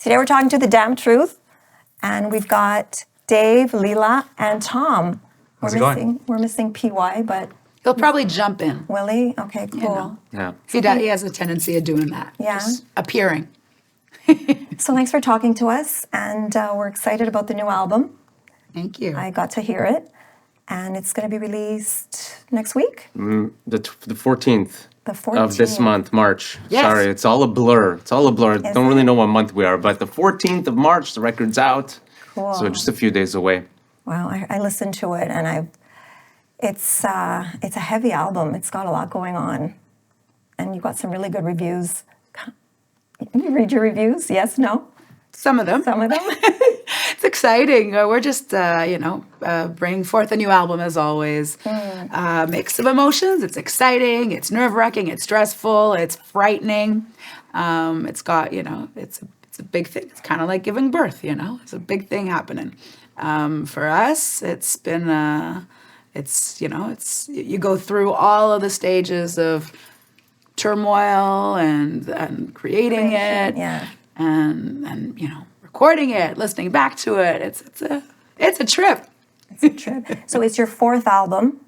Today we're talking to the damn truth, and we've got Dave, Leela, and Tom. How's it going? We're missing PY, but He'll probably jump in. Willie, okay, cool. know. Yeah. He has a tendency of doing that. Yeah. Just appearing. So thanks for talking to us, and we're excited about the new album. Thank you. I got to hear it, and it's going to be released next week, The 14th the 14th. of this month, March. Yes. Sorry, it's all a blur. Don't really know what month we are, but the 14th of March, the record's out. Cool. So just a few days away. Wow, I listened to it, and it's a heavy album. It's got a lot going on, and you got some really good reviews. You read your reviews? Yes, no? Some of them. Some of them? It's exciting. We're just, bringing forth a new album as always. Mix of emotions. It's exciting. It's nerve-wracking. It's stressful. It's frightening. It's got, it's a big thing. It's kind of like giving birth, It's a big thing happening. For us, it's been, you go through all of the stages of turmoil and creating it. Yeah. And recording it, listening back to it. It's a trip. It's a trip. So it's your fourth album.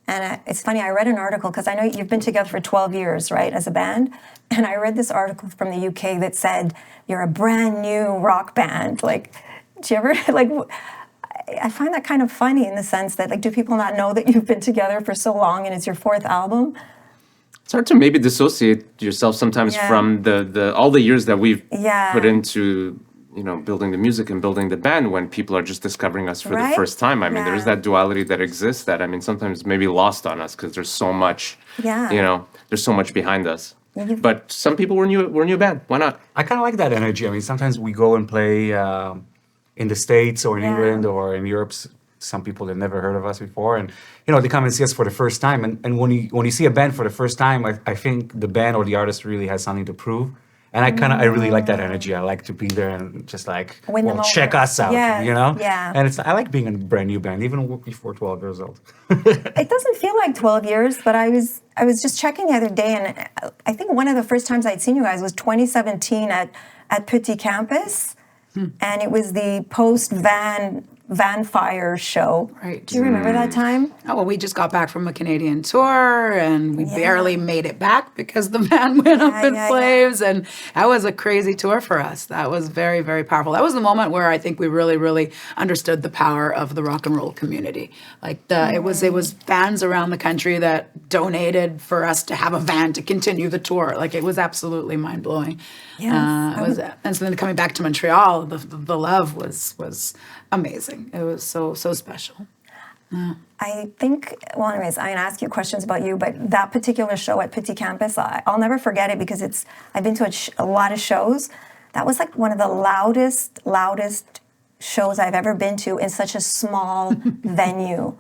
And it's funny, I read an article, because I know you've been together for 12 years, right, as a band. And I read this article from the UK that said, you're a brand new rock band. Like, do you ever, I find that kind of funny in the sense that, do people not know that you've been together for so long and it's your fourth album? It's hard to maybe dissociate yourself sometimes from the all the years that we've put into building the music and building the band when people are just discovering us for the first time. I mean, there's that duality that exists that sometimes maybe lost on us because there's so much. There's so much behind us. But some people we're a new band. Why not? I kind of like that energy. I mean, sometimes we go and play in the States or in England or in Europe. Some people that never heard of us before, and they come and see us for the first time. And when you see a band for the first time, I think the band or the artist really has something to prove. And I really like that energy. I like to be there and just check us out, Yeah. And I like being in a brand new band, even before 12 years old. It doesn't feel like 12 years, but I was just checking the other day, and I think one of the first times I'd seen you guys was 2017 at Petit Campus, and it was the Van Fire show. Right. Do you remember that time? Oh, well, we just got back from a Canadian tour, and we barely made it back because the van went up in flames, and that was a crazy tour for us. That was very, very powerful. That was the moment where I think we really, really understood the power of the rock and roll community. It was fans around the country that donated for us to have a van to continue the tour. It was absolutely mind blowing. Yes. And so then coming back to Montreal, the love was amazing. It was so special. I think, well, anyways, I'm going to ask you questions about you, but that particular show at Petit Campus, I'll never forget it because I've been to a lot of shows. That was one of the loudest shows I've ever been to in such a small venue.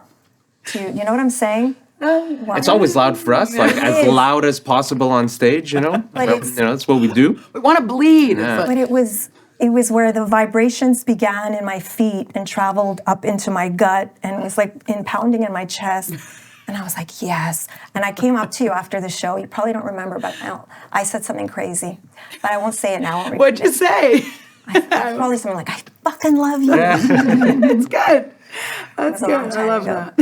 You know what I'm saying? It's always loud for us, as loud as possible on stage, But that's what we do. We want to bleed. Yeah. But it was where the vibrations began in my feet and traveled up into my gut, and it was pounding in my chest. And I was like, yes. And I came up to you after the show. You probably don't remember, but I said something crazy. But I won't say it now. What'd you say? Probably something like, I fucking love you. Yeah. It's good. That's good. I love that.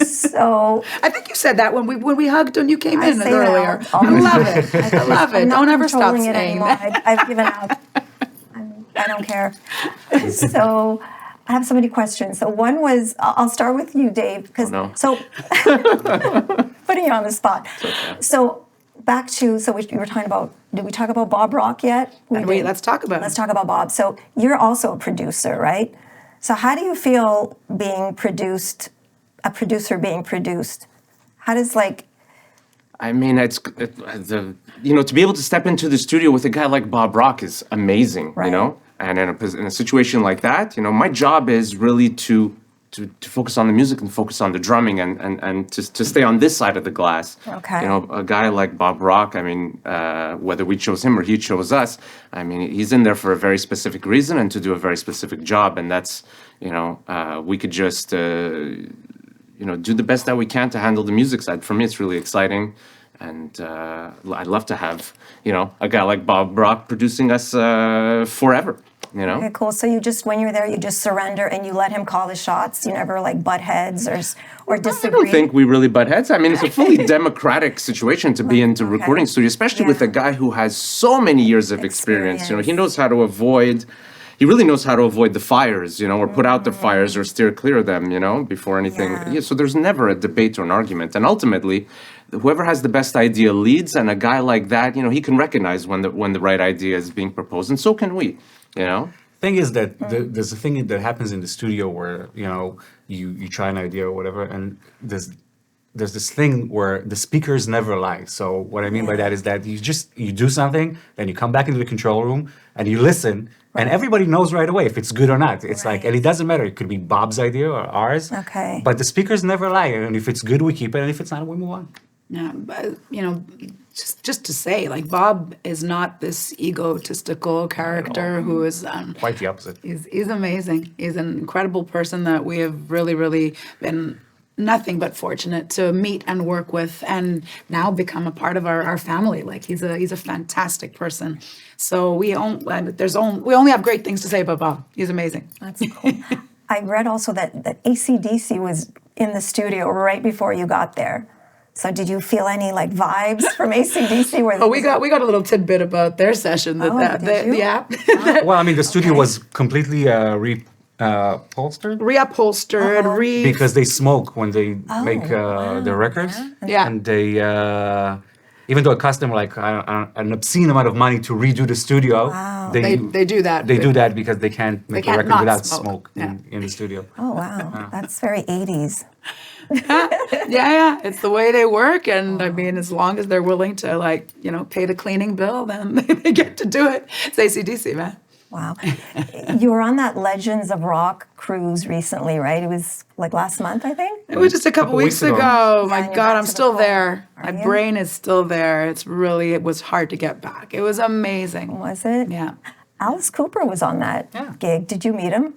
So I think you said that when we hugged when you came in say earlier. that I love it. I love it. Don't ever stop controlling it saying anymore. that. I've given up. I don't care. So I have so many questions. So one was, I'll start with you, Dave, because so putting you on the spot. Okay. So back to we were talking about. Did we talk about Bob Rock yet? Let's talk about it. Let's talk about Bob. So you're also a producer, right? So how do you feel being produced? A producer being produced? How does to be able to step into the studio with a guy like Bob Rock is amazing, Right. And in a situation like that, my job is really to focus on the music and focus on the drumming and to stay on this side of the glass. Okay. A guy like Bob Rock, whether we chose him or he chose us, he's in there for a very specific reason and to do a very specific job, and that's, we could just, do the best that we can to handle the music side. For me, it's really exciting. And I'd love to have, a guy like Bob Brock producing us forever, Okay, cool. So you just, when you're there, you just surrender and you let him call the shots. You never like butt heads or disagree. I don't think we really butt heads. I mean, it's a fully democratic situation to be into recording studio, especially with a guy who has so many years of experience. He knows how to avoid. He really knows how to avoid the fires, or put out the fires or steer clear of them, before anything. Yeah, so there's never a debate or an argument. And ultimately, whoever has the best idea leads, and a guy like that, he can recognize when the right idea is being proposed, and so can we, Thing is that there's a thing that happens in the studio where, you try an idea or whatever, and there's this thing where the speakers never lie. So what I mean by that is that you do something, then you come back into the control room and you listen, and everybody knows right away if it's good or not. It's like, and it doesn't matter. It could be Bob's idea or ours. Okay. But the speakers never lie, and if it's good, we keep it, and if it's not, we move on. Yeah, but just to say, like, Bob is not this egotistical character who is Quite the opposite. He's amazing. He's an incredible person that we have really, really been nothing but fortunate to meet and work with, and now become a part of our family. Like, he's a fantastic person. So we only have great things to say about Bob. He's amazing. That's cool. I read also that AC/DC was in the studio right before you got there. So did you feel any like vibes from AC/DC? We got a little tidbit about their session. Yeah. Well, I mean, the studio was completely upholstered. Reupholstered, Because they smoke when they make their records. Yeah. And they, even though it cost them like an obscene amount of money to redo the studio, They do that. They do that because they can't make a can't record not without smoke. smoke in the studio. Oh, wow. That's very 80s. Yeah. It's the way they work, and I mean, as long as they're willing to, like, pay the cleaning bill, then they get to do it. It's AC/DC, man. Wow. You were on that Legends of Rock cruise recently, right? It was like last month, I think? It was just a couple weeks ago. Yeah, My and you're God, back I'm to the still cold. there. Are My you? brain is still there. It was hard to get back. It was amazing. Was it? Yeah. Alice Cooper was on that gig. Did you meet him?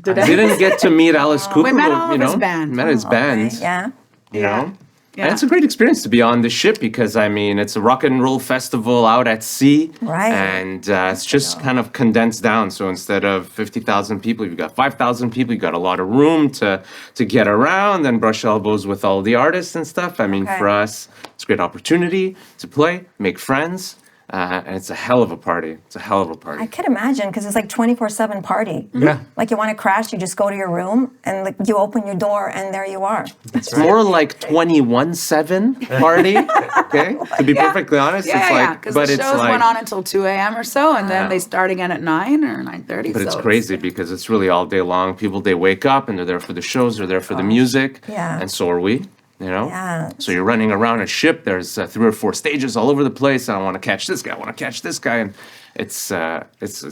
I didn't get to meet Alice Cooper, We met but, all of his band. met his band. Okay, yeah. You know? Yeah. And it's a great experience to be on the ship because, I mean, it's a rock and roll festival out at sea. Right. And it's just kind of condensed down. So instead of 50,000 people, you've got 5,000 people. You've got a lot of room to get around and brush elbows with all the artists and stuff. I mean, for us, it's a great opportunity to play, make friends. And it's a hell of a party. It's a hell of a party. I could imagine because it's like 24/7 party. Yeah. Like you want to crash, you just go to your room and like you open your door and there you are. It's more like 21/7 party. Okay, to be perfectly honest, it's like, because but the it's shows like, went on until 2 a.m. or so, and then they start again at 9 or 9:30. but it's crazy because it's really all day long. People, they wake up and they're there for the shows, they're there for the music, Yeah. and so are we. You know, Yeah. so you're running around a ship. There's 3 or 4 stages all over the place. I want to catch this guy. I want to catch this guy, and it's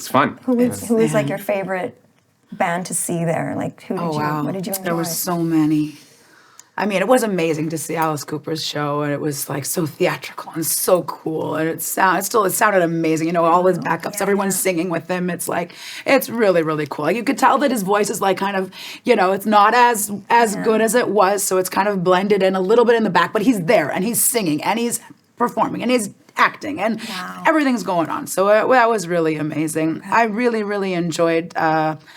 fun. Who is like your favorite band to see there? Like who did what did you enjoy? There were so many. I mean, it was amazing to see Alice Cooper's show, and it was like so theatrical and so cool, and it sounded amazing. You know, all his backups, everyone's singing with him. It's like, it's really, really cool. Like, you could tell that his voice is like kind of, you know, it's not as good as it was, so it's kind of blended in a little bit in the back, but he's there and he's singing and he's performing and he's acting and everything's going on. So that was really amazing. I really, really enjoyed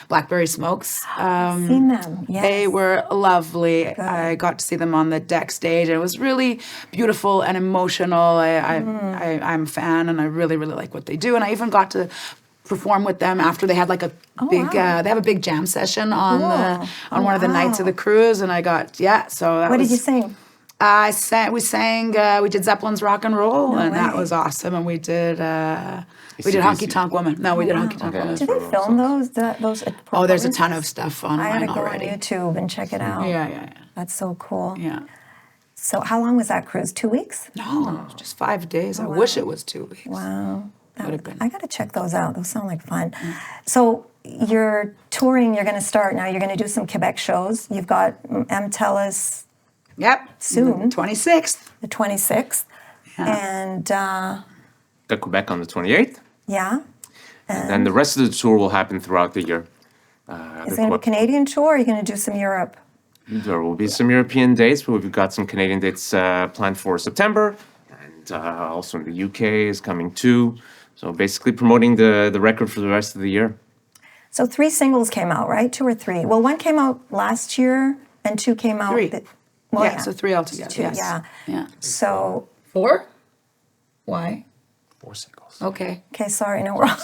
Blackberry Smokes. I've seen them. Yes. They were lovely. I got to see them on the deck stage. It was really beautiful and emotional. I'm a fan, and I really, really like what they do. And I even got to perform with them after they had like a big. They have a big jam session on one of the nights of the cruise, and I got So that What was, did you sing? we did Zeppelin's Rock and Roll, and that was awesome. And we did Honky Tonk Woman. No, we did Honky Tonk Woman. Did they film those? Oh, there's a ton of stuff I online gotta go already. on YouTube and check it out. Yeah. That's so cool. Yeah. So how long was that cruise? 2 weeks? No, just 5 days. I wish it was 2 weeks. Wow. Would have been. I got to check those out. Those sound like fun. So you're touring. You're going to start now. You're going to do some Quebec shows. You've got Tellus Yep. Soon. 26th. the 26th. Yeah. And Got Quebec on the 28th, yeah. and then the rest of the tour will happen throughout the year. Is it going to be a Canadian tour or are you going to do some Europe? There will be some European dates, but we've got some Canadian dates planned for September, and also in the UK is coming too. So basically promoting the record for the rest of the year. So 3 singles came out, right? 2 or 3? Well, 1 came out last year, and 2 came out. 3. Well, yeah, so 3 altogether. 2, yes. yeah. So 4? Why? 4 singles. Okay. okay, sorry, no, we're on.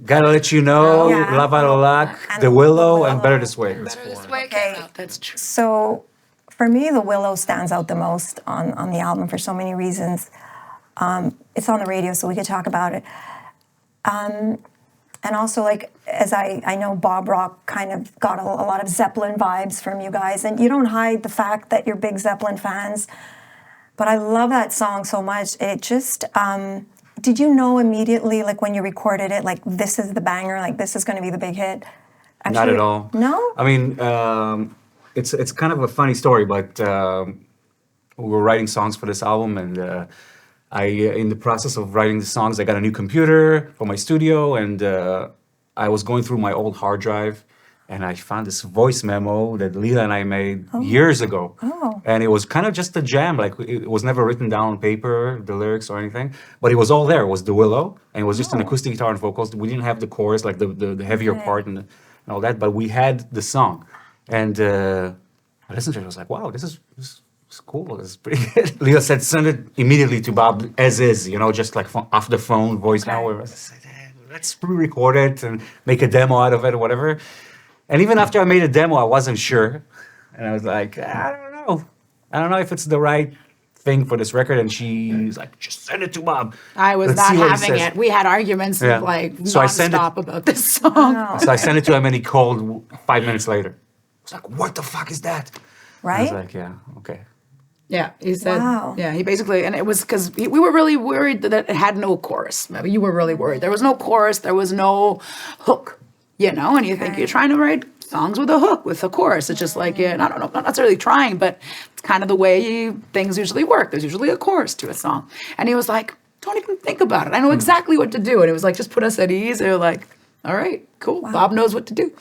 Gotta Let You Know, Yeah. La Valolac, And The Willow, The and Willow. Better This Way. That's Better This 4. Way came out. That's true. So for me, The Willow stands out the most on the album for so many reasons. It's on the radio, so we could talk about it. And also, like, as I know Bob Rock kind of got a lot of Zeppelin vibes from you guys, and you don't hide the fact that you're big Zeppelin fans, but I love that song so much. It just, did you know immediately, like, when you recorded it, like, this is the banger, like, this is going to be the big hit? I'm Not sure at all. No? I mean, it's kind of a funny story, but we were writing songs for this album, and in the process of writing the songs, I got a new computer for my studio, and I was going through my old hard drive, and I found this voice memo that Leela and I made years ago. Oh. And it was kind of just a jam, like it was never written down on paper, the lyrics or anything, but it was all there. It was The Willow, and it was just an acoustic guitar and vocals. We didn't have the chorus, like the heavier part and all that, but we had the song. And I listened to it, I was like, wow, this is cool. It's pretty good. Leela said, send it immediately to Bob as is, just like off the phone, voice now. I said, let's pre-record it and make a demo out of it or whatever. And even after I made a demo, I wasn't sure. And I was like, I don't know. I don't know if it's the right thing for this record. And she's like, just send it to Bob. I was Let's not see what he having says." it. We had arguments Yeah. like So I sent it- nonstop about this song. So I sent it to him and he called 5 minutes later. I was like, what the fuck is that? I was Right? like, yeah, okay. Yeah, he said. Wow. Yeah, he basically, and it was because we were really worried that it had no chorus. Maybe you were really worried. There was no chorus. There was no hook. And you think you're trying to write songs with a hook, with a chorus. It's just like, I don't know, not necessarily trying, but it's kind of the way things usually work. There's usually a chorus to a song. And he was like, don't even think about it. I know exactly what to do. And it was like, just put us at ease. And we were like, all right, cool. Bob knows what to do.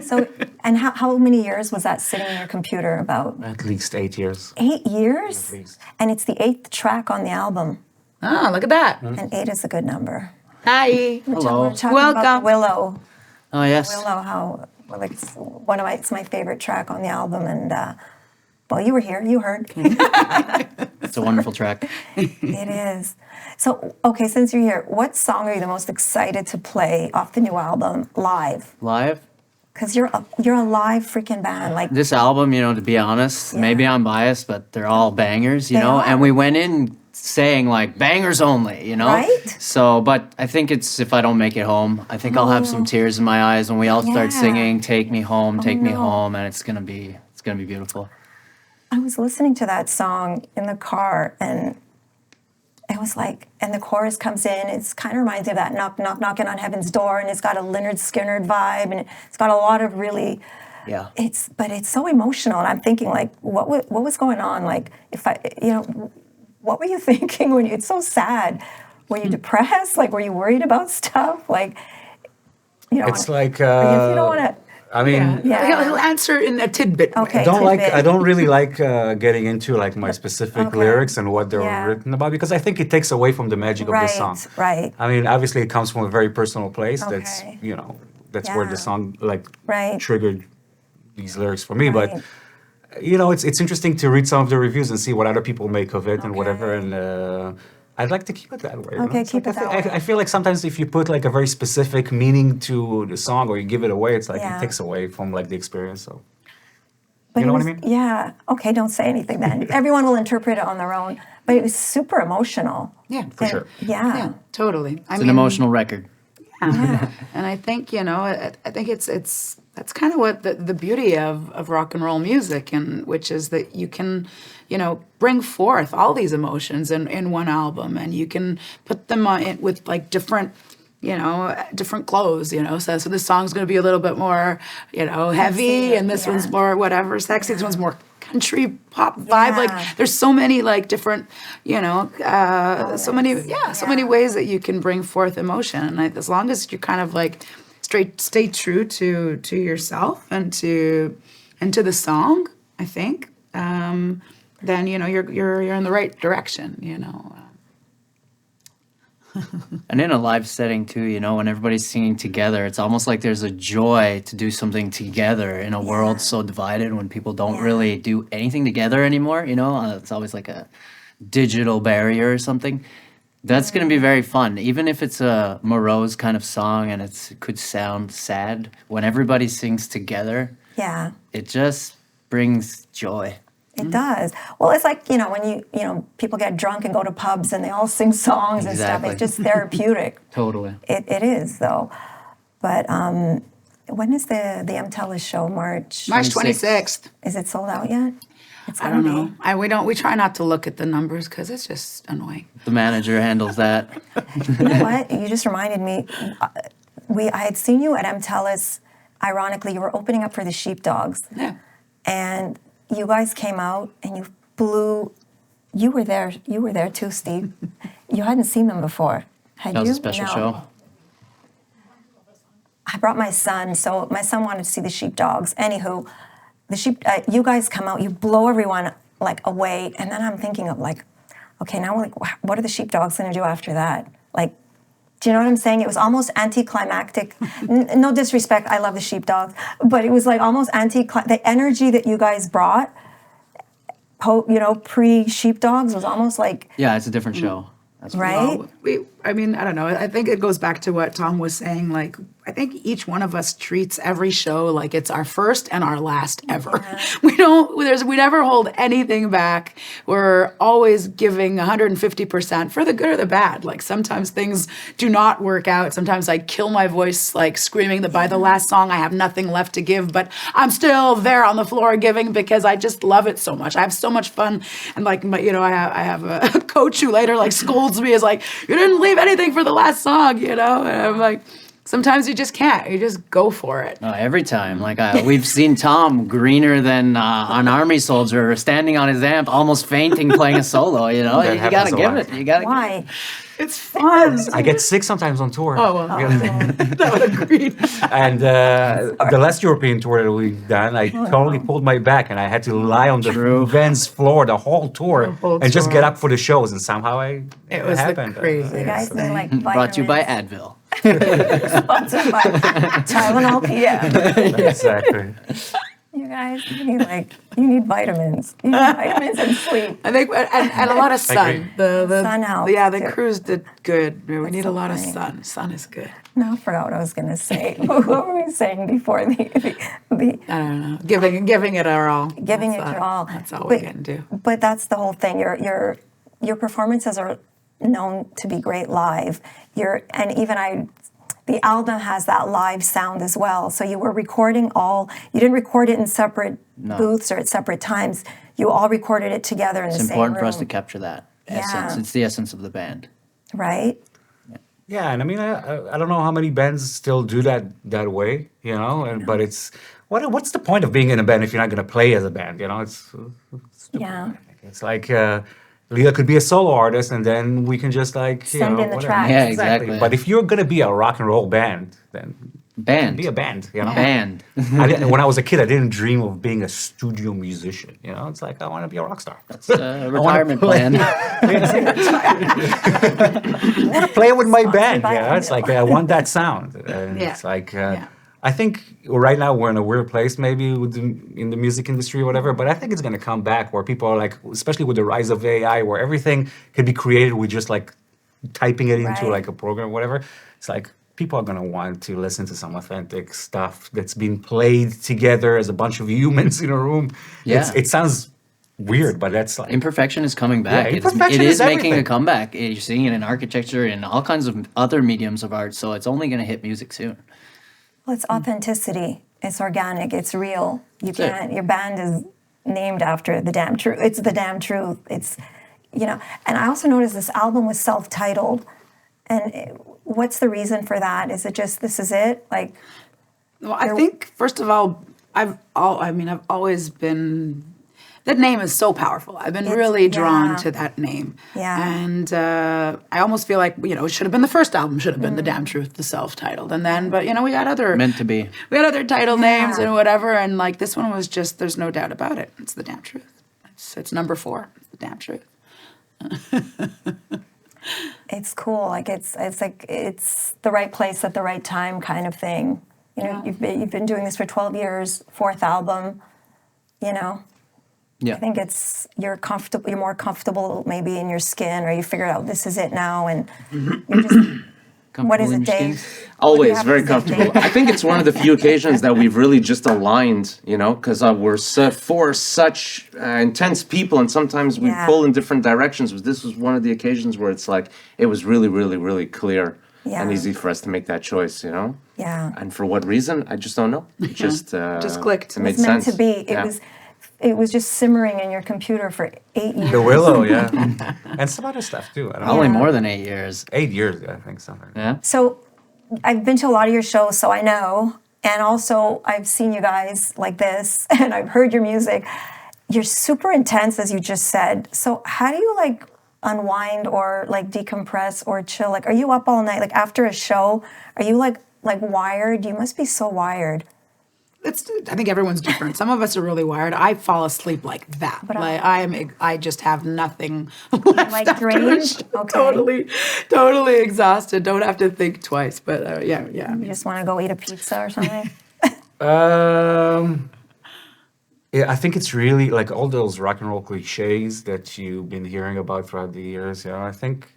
So, and how many years was that sitting in your computer? About At least 8 years. 8 years? At least. And it's the 8th track on the album. Ah, look at that. And 8 is a good number. Hi. We're Hello. talking Welcome. about Willow. Oh yes. Willow, how, well, it's my favorite track on the album. And, well, you were here, you heard. It's a wonderful track. It is. So, okay, since you're here, what song are you the most excited to play off the new album live? Live. Because you're a live freaking band. Like, This album, to be honest, maybe I'm biased, but they're all bangers, They are. And we went in saying like bangers only, Right? So, but I think it's if I don't make it home, I think I'll have some tears in my eyes when we all start Yeah. singing "Take Me Home, Take Me no. Home," and it's gonna be beautiful. I was listening to that song in the car, and it was like, and the chorus comes in. It's kind of reminds me of that knock, knock, knocking on heaven's door, and it's got a Leonard Skinner vibe, and it's got a lot of really. Yeah. But it's so emotional, and I'm thinking like, what was going on? Like, what were you thinking when it's so sad? Were you depressed? Like, were you worried about stuff? Like, It's like, if you don't want to. I mean, Yeah. He'll answer in a tidbit. way. Okay. I don't really like getting into like my specific Okay. lyrics and what they're Yeah. written about because I think it takes away from the magic of the song. Right. I mean, obviously it comes from a very personal place. That's Okay. that's where the Yeah. song like Right. triggered these lyrics for me. Right. But it's interesting to read some of the reviews and see what other people make of it and whatever. Okay. And I'd like to keep it that way. Okay, It's keep like, it that way. I feel like sometimes if you put like a very specific meaning to the song or you give it away, it's like Yeah. it takes away from like the experience. So. But You know it what I was- mean? Yeah. Okay, don't say anything then. Everyone will interpret it on their own. But it was super emotional. Yeah, For sure. Yeah. Yeah, totally. It's an emotional record. And I think I think it's that's kind of what the beauty of rock and roll music, and which is that you can bring forth all these emotions in one album, and you can put them on with like different different clothes, so this song's going to be a little bit more heavy, and this one's more whatever sexy, this one's more country pop vibe. Yeah. Like there's so many like different so many ways that you can bring forth emotion, and as long as you kind of like stay true to yourself and into the song, I think, then you're in the right direction. And in a live setting too, when everybody's singing together, it's almost like there's a joy to do something together in a world so divided when people don't really do anything together anymore. It's always like a digital barrier or something. That's going to be very fun, even if it's a morose kind of song and it could sound sad. When everybody sings together, it just brings joy. It does. Well, it's like, when people get drunk and go to pubs and they all sing songs and stuff. It's just therapeutic. Totally. It is, though. But when is the MTELUS show? March 26th. Is it sold out yet? I don't know. We try not to look at the numbers because it's just annoying. The manager handles that. You know what? You just reminded me. I had seen you at MTELUS. Ironically, you were opening up for the Sheepdogs. Yeah. And you guys came out and you blew. You were there. You were there too, Steve. You hadn't seen them before, had you? That was a special show. I brought my son, so my son wanted to see the Sheepdogs. Anywho, you guys come out, you blow everyone like away, and then I'm thinking of like, okay, now what are the Sheepdogs going to do after that? Like, do you know what I'm saying? It was almost anticlimactic. No disrespect, I love the Sheepdogs, but it was like almost the energy that you guys brought, pre-Sheepdogs was almost like... Yeah, it's a different show. That's right? Well, I don't know. I think it goes back to what Tom was saying. Like, I think each one of us treats every show like it's our first and our last ever. Yeah. We never hold anything back. We're always giving 150% for the good or the bad. Like, sometimes things do not work out. Sometimes I kill my voice, like screaming that by the last song I have nothing left to give, but I'm still there on the floor giving because I just love it so much. I have so much fun. And like, I have a coach who later like scolds me as like, you didn't leave anything for the last song, and I'm like, sometimes you just can't. You just go for it. Every time. Like, we've seen Tom greener than an army soldier standing on his amp, almost fainting, playing a solo, you got to give it. You got to. Why? It's fun. I get sick sometimes on tour. Oh, well. That would agree. And the last European tour that we've done, I totally pulled my back and I had to lie on the Vans floor the whole tour and just get up for the shows. And somehow it was happened. Crazy. You guys need like vitamins. Brought to you by Advil. Sponsored by Tylenol PM. Exactly. You guys, you need vitamins. You need vitamins and sleep. I think, and a lot of sun. The sun helps. Yeah, the too. crews did good. We need so a lot of funny. sun. Sun is good. No, I forgot what I was going to say. What were we saying before the I don't know. Giving it our all. Giving it your all. That's all we can do. But that's the whole thing. Your performances are known to be great live. The album has that live sound as well. So you were recording you didn't record it in separate booths or at separate times. You all recorded it together in the same room. It's important for us to capture that essence. It's the essence of the band. Right? Yeah, and I mean, I don't know how many bands still do that way, but it's, what's the point of being in a band if you're not going to play as a band, It's stupid. Yeah. It's like... Leela could be a solo artist, and then we can just send in the tracks. Yeah, exactly. But if you're gonna be a rock and roll band, then be a band. Band. When I was a kid, I didn't dream of being a studio musician. It's like I want to be a rock star. It's a retirement plan. I want to play with my band. It's like I want that sound. And it's like. I think right now we're in a weird place, maybe in the music industry or whatever, but I think it's going to come back where people are like, especially with the rise of AI, where everything can be created with just like typing it into like a program or whatever. It's like people are going to want to listen to some authentic stuff that's being played together as a bunch of humans in a room. Yeah. It sounds weird, but that's like... Imperfection is coming back. Yeah, imperfection it is making everything. a comeback. You're seeing it in architecture and all kinds of other mediums of art, so it's only going to hit music soon. Well, it's authenticity. It's organic. It's real. Your band is named after the damn truth. It's the damn truth. It's, and I also noticed this album was self-titled. And what's the reason for that? Is it just, this is it? Like, well, I think, first of all, I've always been that name is so powerful. I've been really drawn to that name. Yeah. And I almost feel like, it should have been the first album, should have been The Damn Truth, the self-titled. And then, but, we got other... Meant to be. We had other title names and whatever. And, like, this one was just, there's no doubt about it. It's The Damn Truth. It's number 4. It's The Damn Truth. It's cool. Like, it's like, it's the right place at the right time kind of thing. You've been doing this for 12 years, 4th album, Yeah. I think you're comfortable. You're more comfortable maybe in your skin, or you figure out this is it now, and you're just. What is it, Dave? Always very comfortable. I think it's one of the few occasions that we've really just aligned, because we're four such intense people, and sometimes we pull in different directions. But this was one of the occasions where it's like it was really, really, really clear and easy for us to make that choice, Yeah. And for what reason, I just don't know. It just clicked. It made It was meant sense. to be. It was just simmering in your computer for 8 years. The Willow, yeah. And some other stuff too. I don't know. Only more than 8 years. 8 years, I think, something. Yeah. So I've been to a lot of your shows, so I know. And also, I've seen you guys like this, and I've heard your music. You're super intense, as you just said. So how do you unwind or decompress or chill? Are you up all night? After a show, are you like wired? You must be so wired. I think everyone's different. Some of us are really wired. I fall asleep like that. But I just have nothing left after a drained? show. Okay. Totally exhausted. Don't have to think twice. But yeah. You just want to go eat a pizza or something? Yeah, I think it's really all those rock and roll cliches that you've been hearing about throughout the years. I think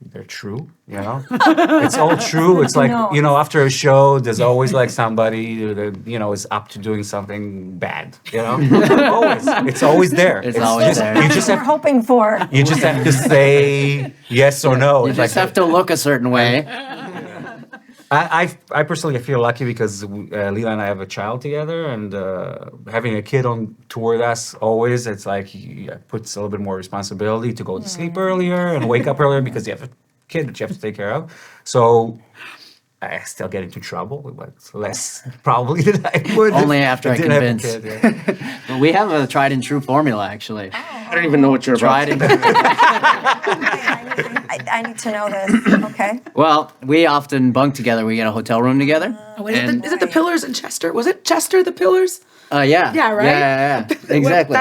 they're true. It's all true. It's after a show, there's always somebody that is up to doing something bad. Always, it's always there. It's always there. You just We're have hoping for. you just have to say yes or no. You It's just have to look a certain way. I personally feel lucky because Leela and I have a child together, and having a kid on tour with us always, it's it puts a little bit more responsibility to go to sleep earlier and wake up earlier because you have a kid that you have to take care of. So I still get into trouble, but less probably than I would. Only if after I didn't have a convince. kid, yeah. But we have a tried and true formula, actually. I don't even know what you're Tried about. I need to know this. Okay. Well, we often bunk together. We get a hotel room together. Is it the Pillars in Chester? Was it Chester, the Pillars? Yeah. Yeah, right? Yeah. Exactly.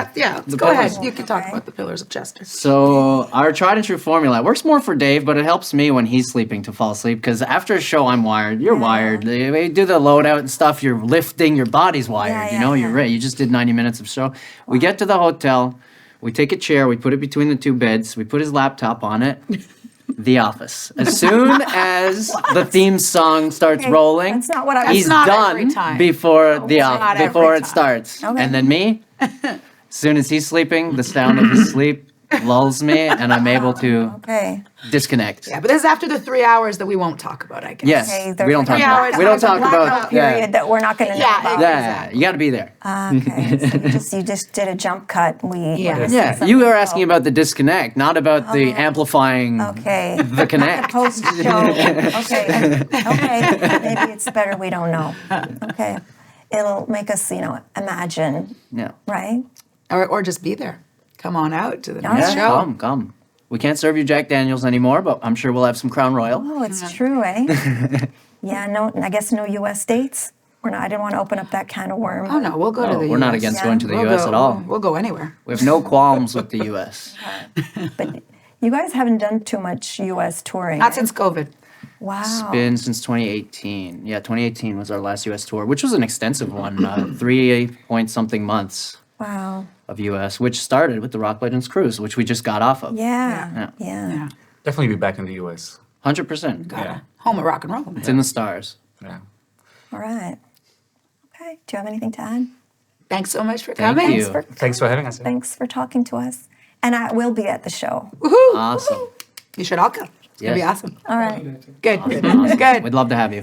The Go ahead. Pillars. You can talk about the Pillars of Chester. So our tried and true formula it works more for Dave, but it helps me when he's sleeping to fall asleep because after a show I'm wired. You're wired. We do the loadout and stuff. You're lifting. Your body's wired. You're ready. You just did 90 minutes of show. We get to the hotel. We take a chair. We put it between the two beds. We put his laptop on it. The Office. As soon as the theme song starts rolling, That's not what I was. he's not done every time. before not every before it time. starts. Okay. And then me, as soon as he's sleeping, the sound of his sleep lulls me, and I'm able to Okay. disconnect. Yeah, but this is after the 3 hours that we won't talk about, I guess. Yes, Okay, we don't talk 3 about. hours We don't after talk the about. blackout Period that we're not going to know Yeah, about. Yeah, you got to be there. Okay. So you just did a jump cut. Yeah, you were asking about the disconnect, not about the amplifying Okay. the connect. Post show. Okay. Okay. Maybe it's better we don't know. Okay. It'll make us, imagine, Yeah. right? Or just be there. Come on out to the Yeah, next show. Come. We can't serve you Jack Daniels anymore, but I'm sure we'll have some Crown Royal. Oh, it's true, eh? Yeah. No. I guess no U.S. dates. I didn't want to open up that can of worm. Oh, no, we'll go to the We're not US. against Yeah. going to the We'll U.S. go- at all. We'll go anywhere. We have no qualms with the U.S. But you guys haven't done too much U.S. touring. Not eh? since COVID. Wow. Been since 2018. Yeah, 2018 was our last U.S. tour, which was an extensive one. 3 point something months Wow. of U.S., which started with the Rock Legends cruise, which we just got off of. Yeah. Yeah. Definitely be back in the U.S. 100%. Yeah. Home of rock and roll. It's in the stars. Yeah. All right. Okay. Do you have anything to add? Thanks so much for Thank coming. you. Thanks for having us. Thanks for talking to us. And I will be at the show. Woohoo! Awesome. You should all come. It's going to be Yes. awesome. All right. Good. Awesome. Good. We'd love to have you.